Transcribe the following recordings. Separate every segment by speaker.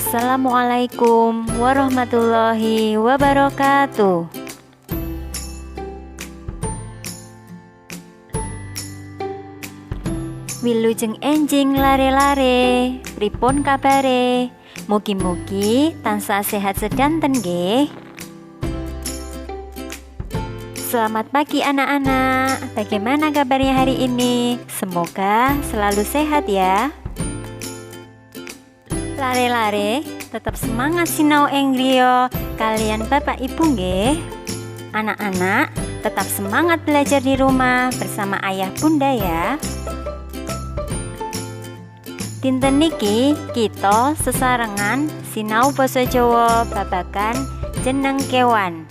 Speaker 1: Assalamualaikum warahmatullahi wabarakatuh. Wilujeng enjing lare-lare, pripun kabare? Mugi-mugi tansah sehat sedanten nggih. Selamat pagi anak-anak, bagaimana kabarnya hari ini? Semoga selalu sehat ya. Lare-lare, tetap semangat sinau engrio kalian Bapak Ibu nggih. Anak-anak, tetap semangat belajar di rumah bersama ayah bunda ya. Dinten niki kita sesarengan sinau basa Jawa babagan jeneng kewan.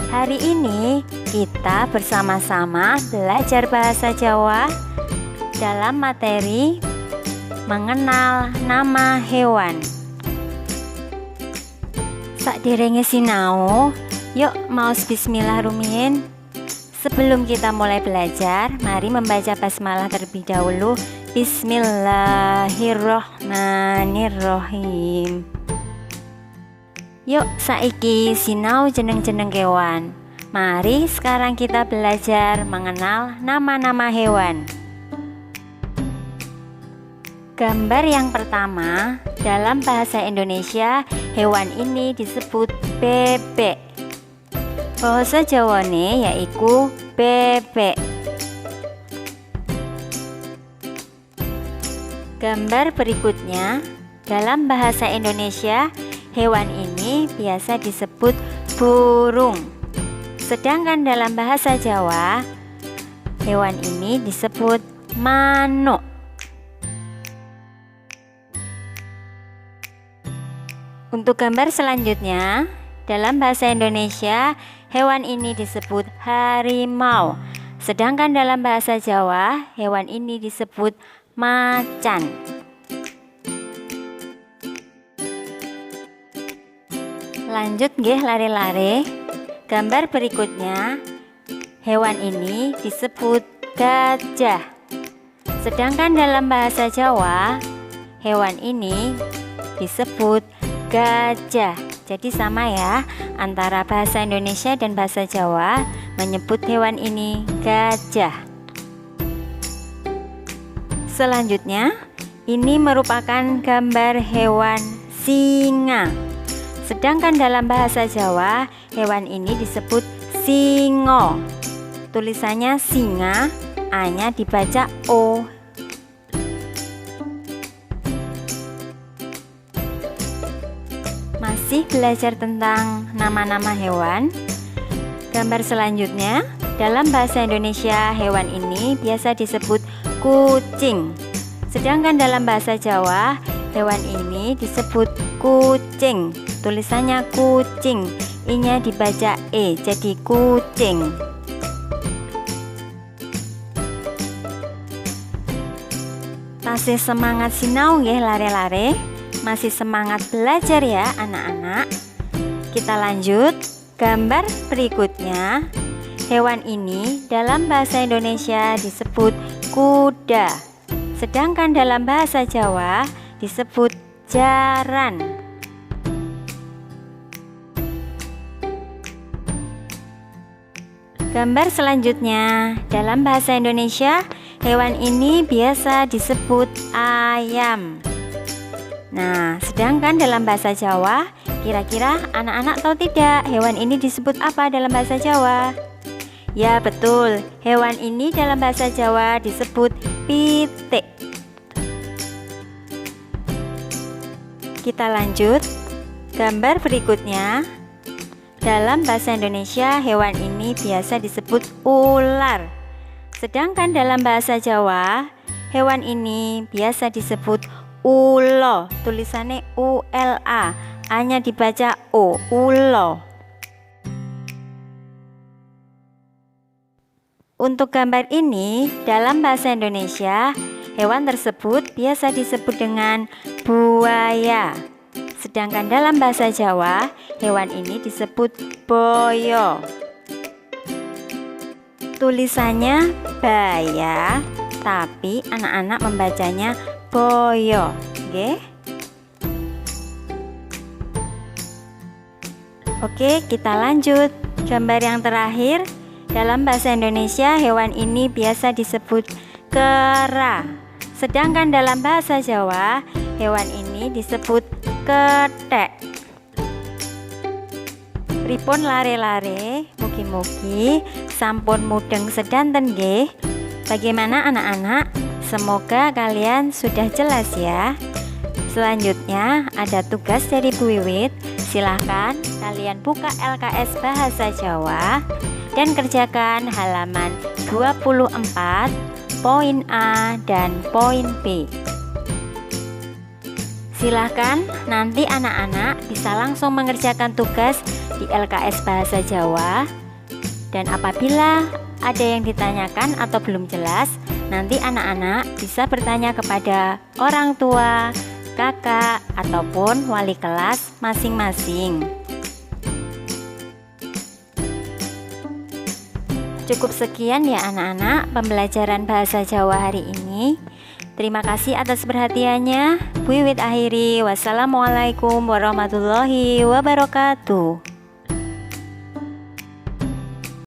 Speaker 1: Hari ini kita bersama-sama belajar bahasa Jawa dalam materi mengenal nama hewan. Sakderenge sinau, yuk maos bismillahirrahmanirrahim. Sebelum kita mulai belajar, mari membaca basmalah terlebih dahulu. Bismillahirrahmanirrahim. Yuk saiki sinau jeneng-jeneng kewan. Mari sekarang kita belajar mengenal nama-nama hewan. Gambar yang pertama, dalam bahasa Indonesia hewan ini disebut bebek. Bahasa Jawane yaiku bebek. Gambar berikutnya, dalam bahasa Indonesia hewan ini biasa disebut burung. Sedangkan dalam bahasa Jawa hewan ini disebut manuk. Untuk gambar selanjutnya, dalam bahasa Indonesia hewan ini disebut harimau. Sedangkan dalam bahasa Jawa hewan ini disebut macan. Lanjut nggih lare-lare. Gambar berikutnya, hewan ini disebut gajah. Sedangkan dalam bahasa Jawa hewan ini disebut gajah. Jadi sama ya, antara bahasa Indonesia dan bahasa Jawa menyebut hewan ini gajah. Selanjutnya, ini merupakan gambar hewan singa. Sedangkan dalam bahasa Jawa, hewan ini disebut singo. Tulisannya singa, A-nya dibaca O. Masih belajar tentang nama-nama hewan. Gambar selanjutnya, dalam bahasa Indonesia hewan ini biasa disebut kucing. Sedangkan dalam bahasa Jawa hewan ini disebut kucing. Tulisannya kucing, I-nya dibaca E, jadi kucing. Tasih semangat sinau nggih lare-lare. Masih semangat belajar ya anak-anak. Kita lanjut. Gambar berikutnya, hewan ini dalam bahasa Indonesia disebut kuda. Sedangkan dalam bahasa Jawa disebut jaran. Gambar selanjutnya, dalam bahasa Indonesia hewan ini biasa disebut ayam. Nah, sedangkan dalam bahasa Jawa, kira-kira anak-anak tahu tidak hewan ini disebut apa dalam bahasa Jawa? Ya betul, hewan ini dalam bahasa Jawa disebut pitik. Kita lanjut. Gambar berikutnya, dalam bahasa Indonesia hewan ini biasa disebut ular. Sedangkan dalam bahasa Jawa, hewan ini biasa disebut ulo. Tulisannya U-L-A, A-nya dibaca O, ulo. Untuk gambar ini, dalam bahasa Indonesia hewan tersebut biasa disebut dengan buaya. Sedangkan dalam bahasa Jawa hewan ini disebut boyo. Tulisannya baya, tapi anak-anak membacanya boyo, nggih. Oke, kita lanjut. Gambar yang terakhir. Dalam bahasa Indonesia, hewan ini biasa disebut kera. Sedangkan dalam bahasa Jawa, hewan ini disebut kethek. Pripun lare-lare, mugi-mugi sampun mudeng sedanten nggih. Bagaimana anak-anak? Semoga kalian sudah jelas ya. Selanjutnya ada tugas dari Bu Wiwit. Silahkan kalian buka LKS Bahasa Jawa dan kerjakan halaman 24, poin A dan poin B. Silahkan nanti anak-anak bisa langsung mengerjakan tugas di LKS Bahasa Jawa. Dan apabila ada yang ditanyakan atau belum jelas, nanti anak-anak bisa bertanya kepada orang tua, kakak, ataupun wali kelas masing-masing. Cukup sekian ya anak-anak pembelajaran bahasa Jawa hari ini. Terima kasih atas perhatiannya. Bu Wiwit akhiri. Wassalamualaikum warahmatullahi wabarakatuh.